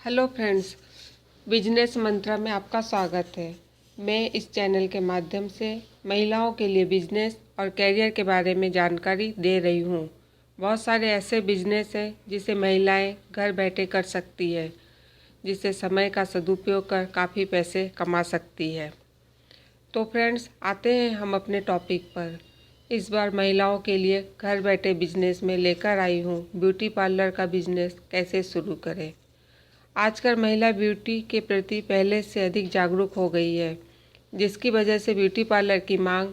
Hello friends, business मंत्रा में आपका स्वागत है। मैं इस चैनल के माध्यम से महिलाओं के लिए बिजनेस और करियर के बारे में जानकारी दे रही हूँ। बहुत सारे ऐसे बिजनेस हैं जिसे महिलाएं घर बैठे कर सकती है, जिससे समय का सदुपयोग कर काफ़ी पैसे कमा सकती है। तो फ्रेंड्स, आते हैं हम अपने टॉपिक पर। इस बार महिलाओं के लिए घर बैठे बिजनेस में लेकर आई हूँ ब्यूटी पार्लर का बिजनेस कैसे शुरू करें। आजकल महिला ब्यूटी के प्रति पहले से अधिक जागरूक हो गई है, जिसकी वजह से ब्यूटी पार्लर की मांग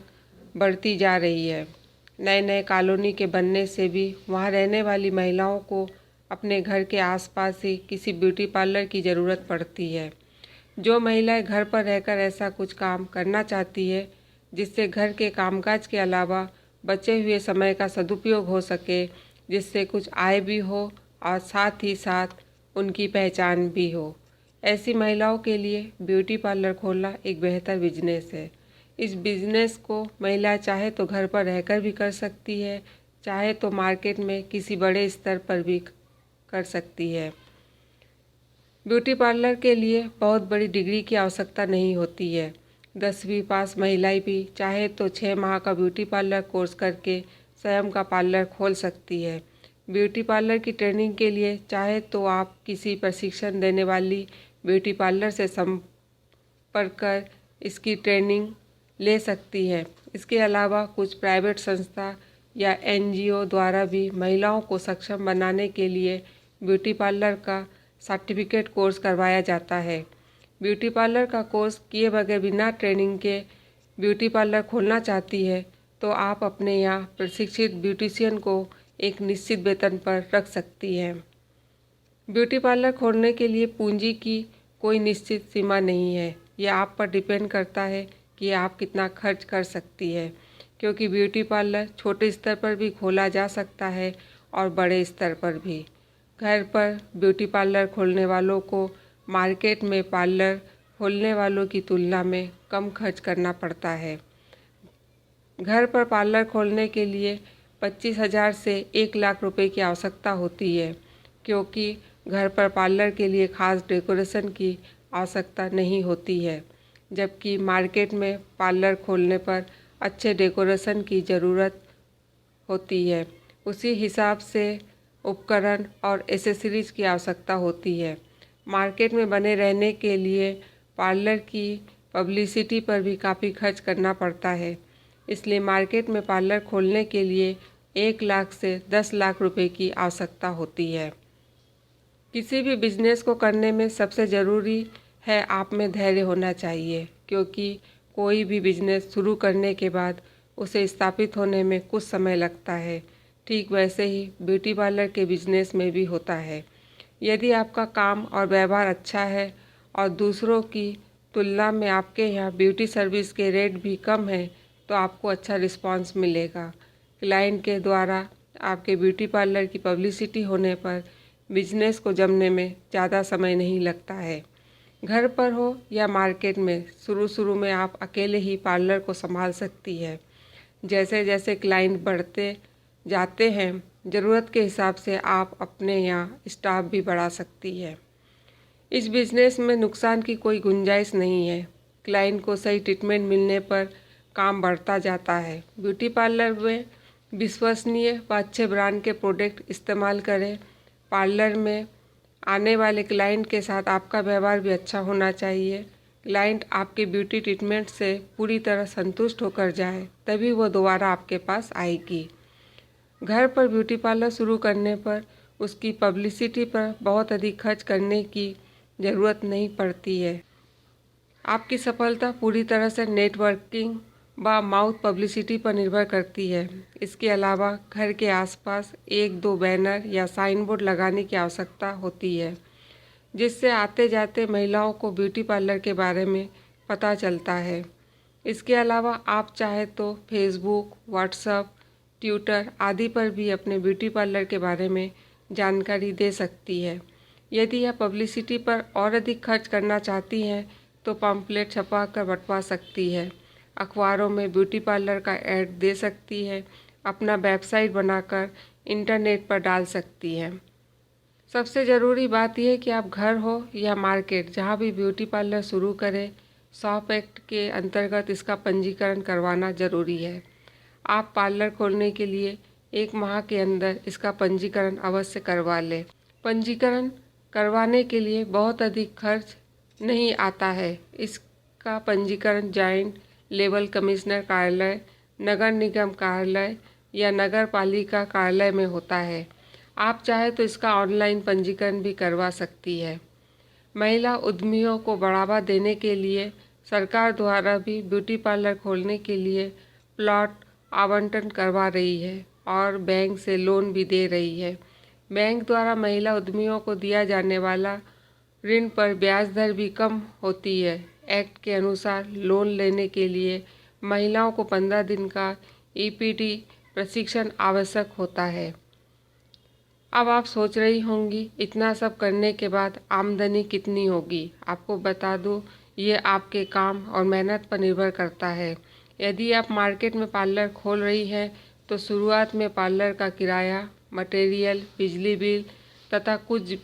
बढ़ती जा रही है। नए नए कॉलोनी के बनने से भी वहां रहने वाली महिलाओं को अपने घर के आसपास ही किसी ब्यूटी पार्लर की ज़रूरत पड़ती है। जो महिलाएं घर पर रहकर ऐसा कुछ काम करना चाहती है जिससे घर के कामकाज के अलावा बचे हुए समय का सदुपयोग हो सके, जिससे कुछ आय भी हो और साथ ही साथ उनकी पहचान भी हो, ऐसी महिलाओं के लिए ब्यूटी पार्लर खोलना एक बेहतर बिजनेस है। इस बिजनेस को महिला चाहे तो घर पर रहकर भी कर सकती है, चाहे तो मार्केट में किसी बड़े स्तर पर भी कर सकती है। ब्यूटी पार्लर के लिए बहुत बड़ी डिग्री की आवश्यकता नहीं होती है। 10वीं पास महिलाएं भी चाहे तो 6 माह का ब्यूटी पार्लर कोर्स करके स्वयं का पार्लर खोल सकती है। ब्यूटी पार्लर की ट्रेनिंग के लिए चाहे तो आप किसी प्रशिक्षण देने वाली ब्यूटी पार्लर से संपर्क कर इसकी ट्रेनिंग ले सकती है। इसके अलावा कुछ प्राइवेट संस्था या एनजीओ द्वारा भी महिलाओं को सक्षम बनाने के लिए ब्यूटी पार्लर का सर्टिफिकेट कोर्स करवाया जाता है। ब्यूटी पार्लर का कोर्स किए बगैर बिना ट्रेनिंग के ब्यूटी पार्लर खोलना चाहती है तो आप अपने यहाँ प्रशिक्षित ब्यूटिशियन को एक निश्चित वेतन पर रख सकती है। ब्यूटी पार्लर खोलने के लिए पूंजी की कोई निश्चित सीमा नहीं है। यह आप पर डिपेंड करता है कि आप कितना खर्च कर सकती है, क्योंकि ब्यूटी पार्लर छोटे स्तर पर भी खोला जा सकता है और बड़े स्तर पर भी। घर पर ब्यूटी पार्लर खोलने वालों को मार्केट में पार्लर खोलने वालों की तुलना में कम खर्च करना पड़ता है। घर पर पार्लर खोलने के लिए 25,000 से 1 लाख रुपए की आवश्यकता होती है, क्योंकि घर पर पार्लर के लिए खास डेकोरेशन की आवश्यकता नहीं होती है, जबकि मार्केट में पार्लर खोलने पर अच्छे डेकोरेशन की ज़रूरत होती है। उसी हिसाब से उपकरण और एसेसरीज की आवश्यकता होती है। मार्केट में बने रहने के लिए पार्लर की पब्लिसिटी पर भी काफ़ी खर्च करना पड़ता है। इसलिए मार्केट में पार्लर खोलने के लिए 1 लाख से 10 लाख रुपए की आवश्यकता होती है। किसी भी बिजनेस को करने में सबसे ज़रूरी है आप में धैर्य होना चाहिए, क्योंकि कोई भी बिजनेस शुरू करने के बाद उसे स्थापित होने में कुछ समय लगता है। ठीक वैसे ही ब्यूटी पार्लर के बिजनेस में भी होता है। यदि आपका काम और व्यवहार अच्छा है और दूसरों की तुलना में आपके यहाँ ब्यूटी सर्विस के रेट भी कम है तो आपको अच्छा रिस्पांस मिलेगा। क्लाइंट के द्वारा आपके ब्यूटी पार्लर की पब्लिसिटी होने पर बिजनेस को जमने में ज़्यादा समय नहीं लगता है। घर पर हो या मार्केट में, शुरू में आप अकेले ही पार्लर को संभाल सकती है। जैसे जैसे क्लाइंट बढ़ते जाते हैं, ज़रूरत के हिसाब से आप अपने यहाँ स्टाफ भी बढ़ा सकती है। इस बिजनेस में नुकसान की कोई गुंजाइश नहीं है। क्लाइंट को सही ट्रीटमेंट मिलने पर काम बढ़ता जाता है। ब्यूटी पार्लर में विश्वसनीय व अच्छे ब्रांड के प्रोडक्ट इस्तेमाल करें। पार्लर में आने वाले क्लाइंट के साथ आपका व्यवहार भी अच्छा होना चाहिए। क्लाइंट आपके ब्यूटी ट्रीटमेंट से पूरी तरह संतुष्ट होकर जाए, तभी वो दोबारा आपके पास आएगी। घर पर ब्यूटी पार्लर शुरू करने पर उसकी पब्लिसिटी पर बहुत अधिक खर्च करने की ज़रूरत नहीं पड़ती है। आपकी सफलता पूरी तरह से नेटवर्किंग व माउथ पब्लिसिटी पर निर्भर करती है। इसके अलावा घर के आसपास 1-2 बैनर या साइन बोर्ड लगाने की आवश्यकता होती है, जिससे आते जाते महिलाओं को ब्यूटी पार्लर के बारे में पता चलता है। इसके अलावा आप चाहे तो फेसबुक, व्हाट्सएप, ट्विटर आदि पर भी अपने ब्यूटी पार्लर के बारे में जानकारी दे सकती है। यदि आप पब्लिसिटी पर और अधिक खर्च करना चाहती हैं तो पम्फलेट छपा कर बंटवा सकती है, अखबारों में ब्यूटी पार्लर का ऐड दे सकती है, अपना वेबसाइट बनाकर इंटरनेट पर डाल सकती है। सबसे ज़रूरी बात यह है कि आप घर हो या मार्केट जहाँ भी ब्यूटी पार्लर शुरू करें, शॉप एक्ट के अंतर्गत इसका पंजीकरण करवाना ज़रूरी है। आप पार्लर खोलने के लिए 1 माह के अंदर इसका पंजीकरण अवश्य करवा लें। पंजीकरण करवाने के लिए बहुत अधिक खर्च नहीं आता है। इसका पंजीकरण जॉइंट लेवल कमिश्नर कार्यालय, नगर निगम कार्यालय या नगर पालिका कार्यालय में होता है। आप चाहे तो इसका ऑनलाइन पंजीकरण भी करवा सकती है। महिला उद्यमियों को बढ़ावा देने के लिए सरकार द्वारा भी ब्यूटी पार्लर खोलने के लिए प्लॉट आवंटन करवा रही है और बैंक से लोन भी दे रही है। बैंक द्वारा महिला उद्यमियों को दिया जाने वाला ऋण पर ब्याज दर भी कम होती है। एक्ट के अनुसार लोन लेने के लिए महिलाओं को 15 दिन का ईपीडी प्रशिक्षण आवश्यक होता है। अब आप सोच रही होंगी इतना सब करने के बाद आमदनी कितनी होगी। आपको बता दूं, ये आपके काम और मेहनत पर निर्भर करता है। यदि आप मार्केट में पार्लर खोल रही हैं तो शुरुआत में पार्लर का किराया, मटेरियल, बिजली बिल तथा कुछ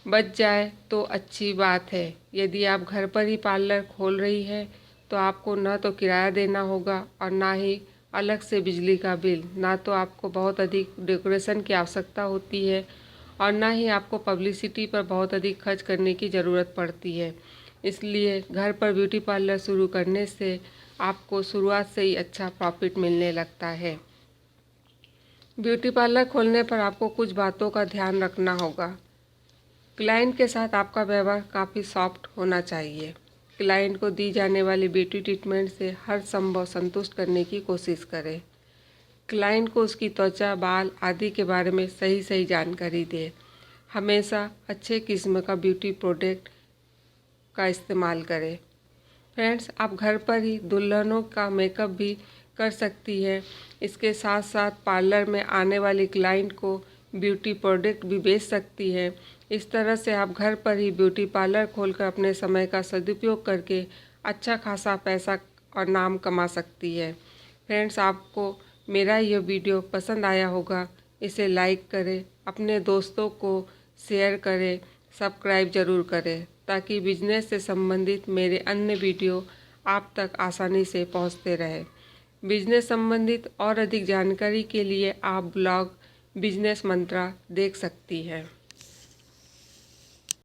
बच जाए तो अच्छी बात है। यदि आप घर पर ही पार्लर खोल रही हैं तो आपको न तो किराया देना होगा और ना ही अलग से बिजली का बिल, ना तो आपको बहुत अधिक डेकोरेशन की आवश्यकता होती है और ना ही आपको पब्लिसिटी पर बहुत अधिक खर्च करने की ज़रूरत पड़ती है। इसलिए घर पर ब्यूटी पार्लर शुरू करने से आपको शुरुआत से ही अच्छा प्रॉफिट मिलने लगता है। ब्यूटी पार्लर खोलने पर आपको कुछ बातों का ध्यान रखना होगा। क्लाइंट के साथ आपका व्यवहार काफ़ी सॉफ्ट होना चाहिए। क्लाइंट को दी जाने वाली ब्यूटी ट्रीटमेंट से हर संभव संतुष्ट करने की कोशिश करें। क्लाइंट को उसकी त्वचा, बाल आदि के बारे में सही जानकारी दें। हमेशा अच्छे किस्म का ब्यूटी प्रोडक्ट का इस्तेमाल करें। फ्रेंड्स, आप घर पर ही दुल्हनों का मेकअप भी कर सकती है। इसके साथ साथ पार्लर में आने वाली क्लाइंट को ब्यूटी प्रोडक्ट भी बेच सकती है। इस तरह से आप घर पर ही ब्यूटी पार्लर खोलकर अपने समय का सदुपयोग करके अच्छा खासा पैसा और नाम कमा सकती है। फ्रेंड्स, आपको मेरा यह वीडियो पसंद आया होगा। इसे लाइक करें, अपने दोस्तों को शेयर करें, सब्सक्राइब ज़रूर करें ताकि बिजनेस से संबंधित मेरे अन्य वीडियो आप तक आसानी से पहुंचते रहे। बिजनेस संबंधित और अधिक जानकारी के लिए आप ब्लॉग बिजनेस मंत्रा देख सकती हैं।